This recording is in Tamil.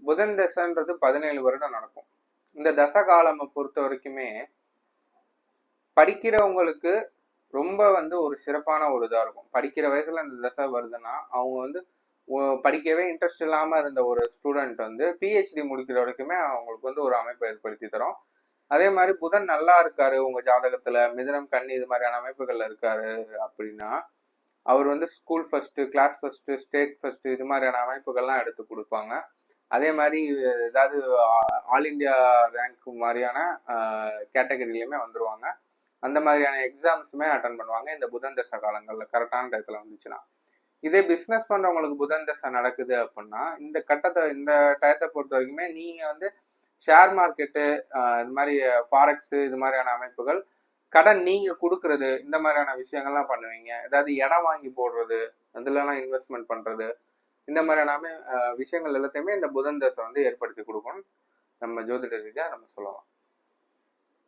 புதன் தசைன்றது 17 வருடம் நடக்கும். இந்த தசை காலம் பொறுத்த வரைக்குமே படிக்கிறவங்களுக்கு ரொம்ப ஒரு சிறப்பான ஒரு இதா இருக்கும். படிக்கிற வயசுல இந்த தசை வருதுன்னா அவங்க படிக்கவே இன்ட்ரெஸ்ட் இல்லாம இருந்த ஒரு ஸ்டூடெண்ட் பிஹெச்டி முடிக்கிற வரைக்குமே அவங்களுக்கு ஒரு அமைப்பை ஏற்படுத்தி தரும். அதே மாதிரி புதன் நல்லா இருக்காரு உங்க ஜாதகத்துல, மிதுனம் கன்னி இது மாதிரியான அமைப்புகள்ல இருக்காரு அப்படின்னா அவர் school first, class first, state first இது மாதிரியான அமைப்புகள்லாம் எடுத்து கொடுப்பாங்க. அதே மாதிரி ஏதாவது ஆல் இண்டியா ரேங்க் மாதிரியான கேட்டகரியிலுமே வந்துருவாங்க. அந்த மாதிரியான எக்ஸாம்ஸுமே அட்டன் பண்ணுவாங்க இந்த புதன் தசை காலங்களில் கரெக்டான டயத்தில் வந்துச்சுன்னா. இதே பிஸ்னஸ் பண்ணுறவங்களுக்கு புதன் தசை நடக்குது அப்படின்னா இந்த டயத்தை பொறுத்த வரைக்குமே நீங்கள் ஷேர் மார்க்கெட்டு, இது மாதிரி ஃபாரெக்ஸ் இது மாதிரியான அமைப்புகள், கடன் நீங்கள் கொடுக்கறது, இந்த மாதிரியான விஷயங்கள்லாம் பண்ணுவீங்க. ஏதாவது இடம் வாங்கி போடுறது, அதுலலாம் இன்வெஸ்ட்மெண்ட் பண்ணுறது, இந்த மாதிரியான விஷயங்கள் எல்லாத்தையுமே இந்த புதன் தசை ஏற்படுத்தி கொடுக்கும் நம்ம ஜோதிட ரீதியாக நம்ம சொல்லலாம்.